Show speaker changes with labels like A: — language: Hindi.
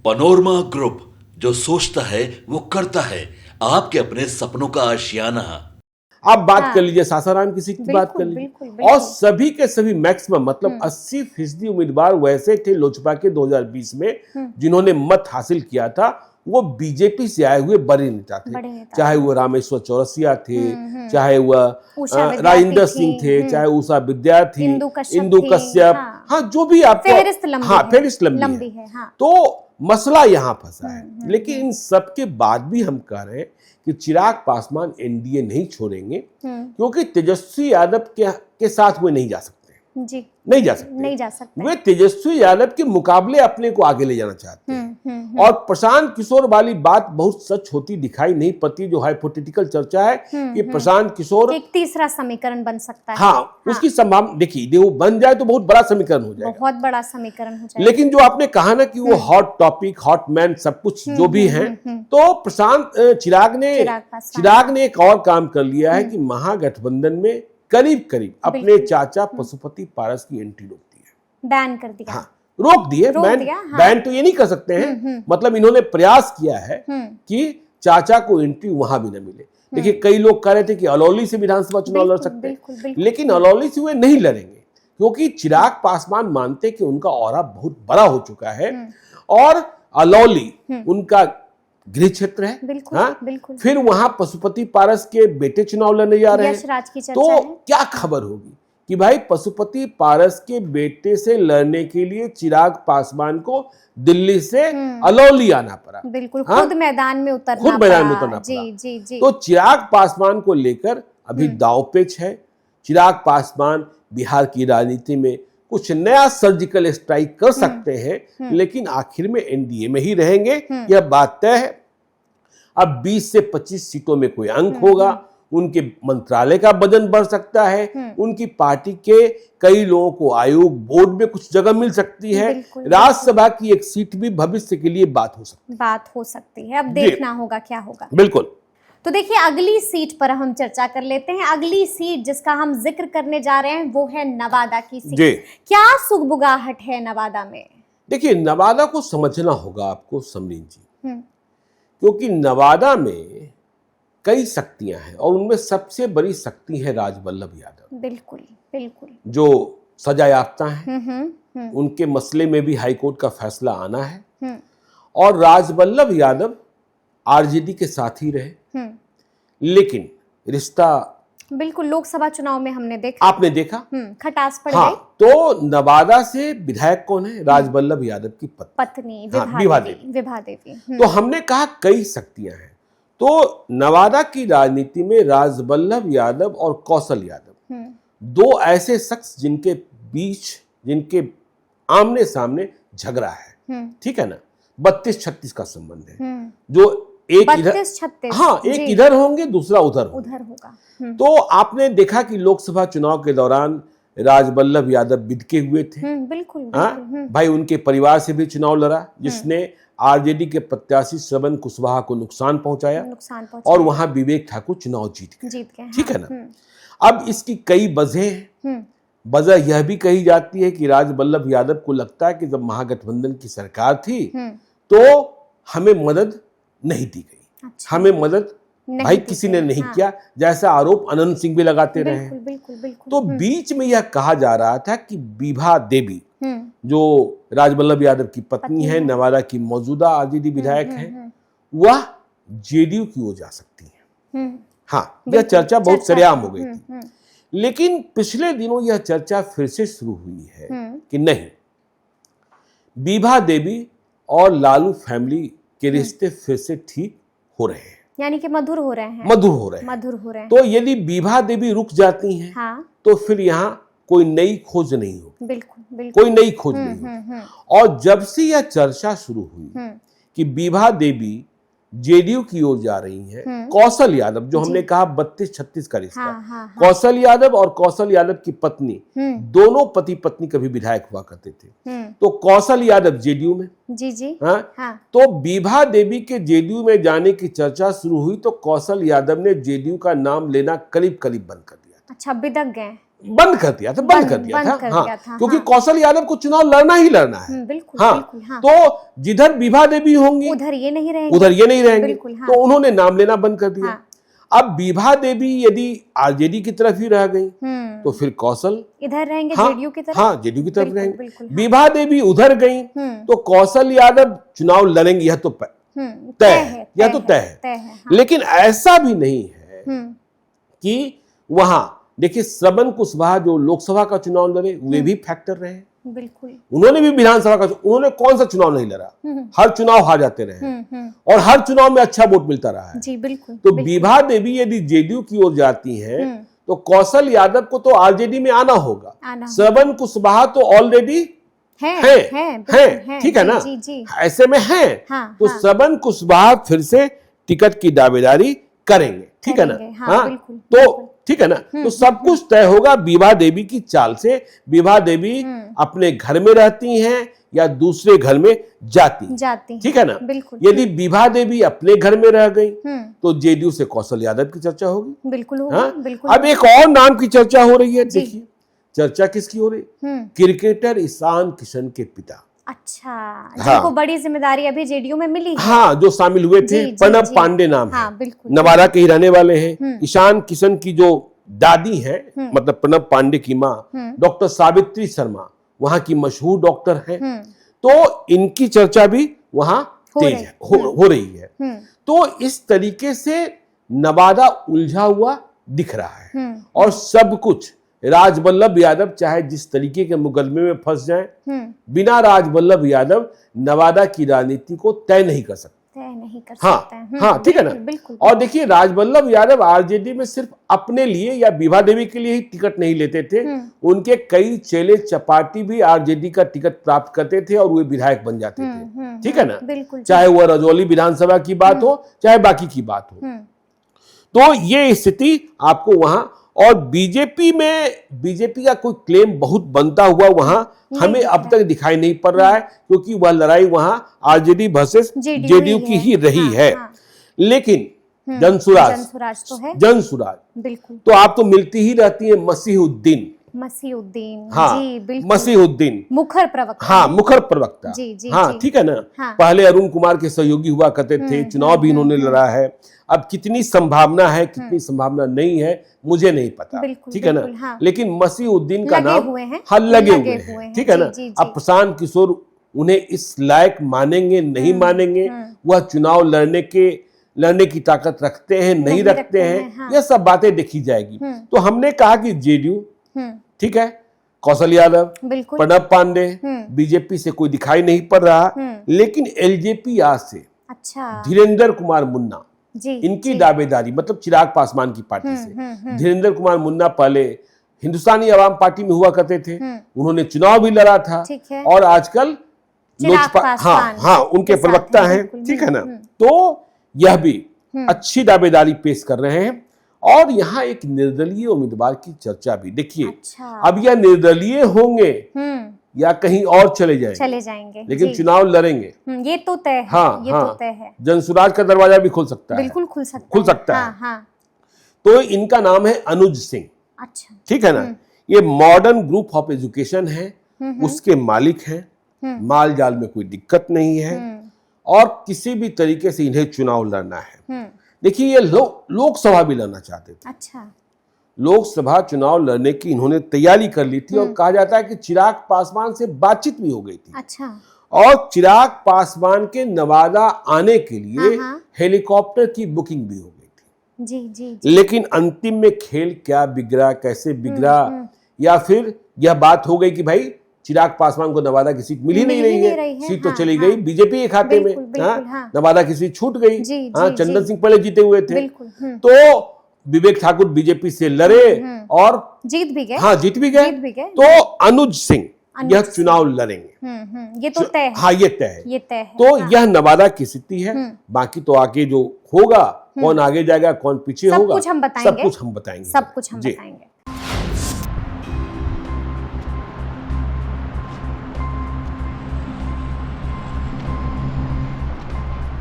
A: पनोरमा ग्रुप, जो सोचता है वो करता है। आपके अपने सपनों का आशियाना।
B: आप बात कर लीजिए सासाराम की सीट की बात कर लीजिए, और सभी के सभी मैक्सिमम मतलब 80% उम्मीदवार वैसे थे लोजपा के 2020 में जिन्होंने मत हासिल किया था, वो बीजेपी से आए हुए बड़े नेता थे। चाहे वो रामेश्वर चौरसिया थे, चाहे वह राजेंद्र सिंह थे, चाहे उषा विद्यार्थी, इंदु कश्यप, हाँ जो भी आपको फेरिस्त लंबी है। तो मसला यहाँ फंसा है। लेकिन इन सब के बाद भी हम कह रहे हैं कि चिराग पासवान एनडीए नहीं छोड़ेंगे, क्योंकि तेजस्वी यादव के साथ वो नहीं जा सकते जी, नहीं जा सकते। वे तेजस्वी यादव के मुकाबले अपने को आगे ले जाना चाहते हैं। और प्रशांत किशोर वाली बात बहुत सच होती दिखाई नहीं पड़ती, जो हाइपोथेटिकल चर्चा है कि प्रशांत किशोर
C: एक तीसरा समीकरण बन सकता है।
B: हाँ, उसकी संभावना देखिए, वो बन जाए तो बहुत बड़ा समीकरण हो जाएगा,
C: बहुत बड़ा समीकरण हो जाएगा।
B: लेकिन जो आपने कहा ना कि वो हॉट टॉपिक, हॉट मैन, सब कुछ जो भी है, तो चिराग ने एक और काम कर लिया है कि महागठबंधन में करीब अपने चाचा पशुपति पारस की एंट्री रोक दी है,
C: बैन कर दिया।
B: हाँ, रोक दिए। बैन तो ये नहीं कर सकते हैं, मतलब इन्होंने प्रयास किया है कि चाचा को एंट्री वहां भी न मिले। देखिए, कई लोग कह रहे थे कि अलौली से विधानसभा चुनाव लड़ सकते हैं, लेकिन अलौली से वे नहीं लड़ेंगे, क्योंकि चिराग पासवान मानते कि उनका ऑरा बहुत बड़ा हो चुका है और अलौली उनका गृह क्षेत्र है। बिल्कुल। फिर वहां पशुपति पारस के बेटे चुनाव लड़ने जा रहे हैं, तो क्या खबर होगी कि भाई पशुपति पारस के बेटे से लड़ने के लिए चिराग पासवान को दिल्ली से अलौली आना पड़ा।
C: बिल्कुल, खुद मैदान में उतरना पड़ा। जी।
B: तो चिराग पासवान को लेकर अभी दांवपेच है। चिराग पासवान बिहार की राजनीति में कुछ नया सर्जिकल स्ट्राइक कर सकते हैं, लेकिन आखिर में एनडीए में ही रहेंगे, यह बात तय है। अब 20 से 25 सीटों में कोई अंक होगा, उनके मंत्रालय का वजन बढ़ सकता है, उनकी पार्टी के कई लोगों को आयोग बोर्ड में कुछ जगह मिल सकती है, राज्यसभा की एक सीट भी भविष्य के लिए बात हो सकती है।
C: अब देखना होगा क्या होगा।
B: बिल्कुल।
C: तो देखिए, अगली सीट पर हम चर्चा कर लेते हैं। अगली सीट जिसका हम जिक्र करने जा रहे हैं वो है नवादा की सीट। क्या सुगबुगाहट है नवादा में?
B: देखिए, नवादा को समझना होगा आपको समरीन जी, क्योंकि नवादा में कई शक्तियां हैं और उनमें सबसे बड़ी शक्ति है राजवल्लभ यादव।
C: बिल्कुल।
B: जो सजा याफ्ता हैं, उनके मसले में भी हाईकोर्ट का फैसला आना है, और राजवल्लभ यादव आरजेडी के साथ ही रहे, लेकिन रिश्ता
C: बिल्कुल लोकसभा चुनाव में हमने देखा,
B: आपने देखा,
C: खटास पड़ गई।
B: तो नवादा से विधायक कौन है? राजवल्लभ यादव की पत्नी विभा देवी। तो हमने कहा कई शक्तियां हैं। तो नवादा की राजनीति में राजवल्लभ यादव और कौशल यादव दो ऐसे शख्स जिनके आमने सामने झगड़ा है, ठीक है ना, 32-36 का संबंध है, जो एक इधर, एक इधर होंगे, दूसरा उधर होगा। तो आपने देखा कि लोकसभा चुनाव के दौरान राजवल्लभ यादव बिदके हुए थे।
C: बिल्कुल।
B: भाई उनके परिवार से भी चुनाव लड़ा, जिसने आरजेडी के प्रत्याशी श्रवण कुशवाहा को नुकसान पहुंचाया और वहां विवेक ठाकुर चुनाव जीत गए, ठीक है ना। अब इसकी कई वजह हैं। वजह यह भी कही जाती है कि राजवल्लभ यादव को लगता है कि जब महागठबंधन की सरकार थी तो हमें मदद नहीं दी गई। हमें मदद भाई किसी ने नहीं किया, जैसा आरोप अनंत सिंह भी लगाते रहे हैं।
C: बिल्कुल।
B: तो बीच में यह कहा जा रहा था कि विभा देवी, जो राजवल्लभ यादव की पत्नी है, नवादा की मौजूदा आरजेडी विधायक है, वह जेडीयू की ओर जा सकती है। हाँ, यह चर्चा बहुत सरेआम हो गई थी, लेकिन पिछले दिनों यह चर्चा फिर से शुरू हुई है कि नहीं, विभा देवी और लालू फैमिली के रिश्ते फिर से ठीक हो रहे हैं,
C: यानी कि मधुर हो रहे हैं।
B: तो यदि विभा देवी रुक जाती हैं, तो फिर यहाँ कोई नई खोज नहीं होगी।
C: बिल्कुल।
B: कोई नई खोज नहीं होगी। और जब से यह चर्चा शुरू हुई कि विभा देवी जेडीयू की ओर जा रही है, कौशल यादव, जो हमने कहा 32-36 का रिश्ता, कौशल यादव और कौशल यादव की पत्नी, दोनों पति पत्नी कभी विधायक हुआ करते थे। तो कौशल यादव जेडीयू में, तो विभा देवी के जेडीयू में जाने की चर्चा शुरू हुई, तो कौशल यादव ने जेडीयू का नाम लेना करीब बंद कर दिया।
C: अच्छा, बिदक गए।
B: बंद कर दिया था, बंद कर दिया था। हाँ, क्योंकि कौशल यादव को चुनाव लड़ना ही लड़ना है।
C: बिल्कुल,
B: हाँ,
C: बिल्कुल, हाँ।
B: तो जिधर विभा देवी होंगी
C: उधर ये नहीं रहेंगे,
B: उधर ये नहीं रहेंगे।
C: बिल्कुल, हाँ।
B: तो उन्होंने नाम लेना बंद कर दिया।
C: हाँ।
B: अब विभा देवी यदि आरजेडी की तरफ ही रह गई तो फिर कौशल
C: इधर रहेंगे,
B: हाँ,
C: जेडीयू की तरफ।
B: हाँ, जेडीयू की तरफ
C: बिल्कुल,
B: रहेंगे।
C: बिल्कुल, हाँ।
B: विभा देवी उधर गई तो कौशल यादव चुनाव लड़ेंगे, यह तो तय है, यह तो तय है।
C: हाँ।
B: लेकिन ऐसा भी नहीं है कि वहां देखिए श्रवण कुशवाहा जो लोकसभा का चुनाव लड़े वे भी फैक्टर रहे।
C: बिल्कुल,
B: उन्होंने भी विधानसभा का, उन्होंने कौन सा चुनाव नहीं लड़ा, हर चुनाव हार जाते रहे और हर चुनाव में अच्छा वोट मिलता रहा है।
C: जी बिल्कुल।
B: तो विभा देवी यदि जेडीयू की ओर जाती हैं तो कौशल यादव को तो आरजेडी में आना होगा। श्रवण कुशवाहा तो ऑलरेडी है, ठीक है ना, ऐसे में है। तो श्रवण कुशवाहा फिर से टिकट की दावेदारी करेंगे, ठीक है ना। हाँ, तो ठीक है ना। तो सब कुछ तय होगा विभा देवी की चाल से। विभा देवी अपने घर में रहती हैं या दूसरे घर में जाती, ठीक है ना। यदि विभा देवी अपने घर में रह गई तो जेडीयू से कौशल यादव की चर्चा होगी।
C: बिल्कुल
B: होगी,
C: हाँ? बिल्कुल।
B: अब एक और नाम की चर्चा हो रही है। देखिए चर्चा किसकी हो रही, क्रिकेटर ईशान किशन के पिता।
C: अच्छा,
B: हाँ,
C: जिनको बड़ी जिम्मेदारी अभी जेडीयू में मिली है।
B: हाँ, जो शामिल हुए थे। प्रणब पांडे नाम है, नवादा के ही रहने वाले हैं। ईशान किशन की जो दादी है, मतलब प्रणब पांडे की माँ डॉक्टर सावित्री शर्मा वहां की मशहूर डॉक्टर हैं। तो इनकी चर्चा भी वहां तेज है, हो रही है। तो इस तरीके से नवादा उलझा हुआ दिख रहा है और सब कुछ राजवल्लभ यादव चाहे जिस तरीके के मुकदमे में फंस जाएं, बिना राजवल्लभ यादव नवादा की राजनीति को तय नहीं कर सकते। हाँ, ठीक है ना। और देखिए राजवल्लभ यादव आरजेडी में सिर्फ अपने लिए या विभा देवी के लिए ही टिकट नहीं लेते थे, उनके कई चेले चपाटी भी आरजेडी का टिकट प्राप्त करते थे और वे विधायक बन जाते थे, ठीक है ना। चाहे वह रजौली विधानसभा की बात हो चाहे बाकी की बात हो। तो ये स्थिति आपको वहां, और बीजेपी का कोई क्लेम बहुत बनता हुआ वहां हमें अब तक दिखाई नहीं पड़ रहा है, क्योंकि वह लड़ाई वहां आरजेडी वर्सेस जेडीयू की ही रही है। लेकिन जनसुराज
C: बिल्कुल,
B: तो आप तो मिलती ही रहती है मसीहुद्दीन, हाँ,
C: जी बिल्कुल,
B: मसीहुद्दीन
C: मुखर प्रवक्ता,
B: हाँ, मुखर प्रवक्ता,
C: जी,
B: हाँ, ठीक है ना। पहले अरुण कुमार के सहयोगी हुआ करते थे, चुनाव भी इन्होंने लड़ा है। अब कितनी संभावना है कितनी संभावना नहीं है मुझे नहीं पता, ठीक है ना। हाँ। लेकिन मसीहुद्दीन का नाम लगे हुए हैं, ठीक है ना। अब प्रशांत किशोर उन्हें इस लायक मानेंगे नहीं मानेंगे, वह चुनाव लड़ने की ताकत रखते हैं नहीं रखते हैं, हाँ। यह सब बातें देखी जाएगी। तो हमने कहा कि जेडीयू, ठीक है, कौशल यादव, प्रणब पांडे, बीजेपी से कोई दिखाई नहीं पड़ रहा, लेकिन एलजेपी आज से धीरेन्द्र कुमार मुन्ना, इनकी दावेदारी, मतलब चिराग पासवान की पार्टी से। धीरेन्द्र कुमार मुन्ना पहले हिंदुस्तानी आवाम पार्टी में हुआ करते थे, उन्होंने चुनाव भी लड़ा था और आजकल लोजपा, हाँ, उनके प्रवक्ता हैं, ठीक है ना। तो यह भी अच्छी दावेदारी पेश कर रहे हैं। और यहाँ एक निर्दलीय उम्मीदवार की चर्चा भी देखिए। अब यह निर्दलीय होंगे या कहीं और चले जाएंगे, लेकिन चुनाव लड़ेंगे,
C: ये तो तय है।
B: हाँ,
C: ये तो तय है।
B: जनसुराज का दरवाजा भी खुल सकता है,
C: बिल्कुल खुल सकता है।
B: हाँ। तो इनका नाम है अनुज सिंह,
C: अच्छा,
B: ठीक है ना। ये मॉडर्न ग्रुप ऑफ एजुकेशन है, उसके मालिक हैं। माल जाल में कोई दिक्कत नहीं है और किसी भी तरीके से इन्हें चुनाव लड़ना है। देखिए ये लोकसभा भी लड़ना चाहते थे।
C: अच्छा,
B: लोकसभा चुनाव लड़ने की इन्होंने तैयारी कर ली थी और कहा जाता है कि चिराग पासवान से बातचीत भी हो गई थी।
C: अच्छा,
B: और चिराग पासवान के नवादा आने के लिए हेलीकॉप्टर की बुकिंग भी हो गई थी।
C: जी।
B: लेकिन अंतिम में खेल क्या बिगड़ा, कैसे बिगड़ा, या फिर यह बात हो गई कि भाई चिराग पासवान को नवादा की सीट मिल ही नहीं रही है, सीट तो चली गई बीजेपी के खाते में, नवादा की सीट छूट गई। चंदन सिंह पहले जीते हुए थे, तो विवेक ठाकुर बीजेपी से लड़े और जीत भी गए। हाँ, जीत भी गए। तो अनुज सिंह यह चुनाव लड़ेंगे,
C: ये तो तय है।
B: हाँ, ये तय है। तो यह नवादा की स्थिति है। बाकी तो आगे जो होगा, कौन आगे जाएगा कौन पीछे होगा, सब कुछ हम बताएंगे।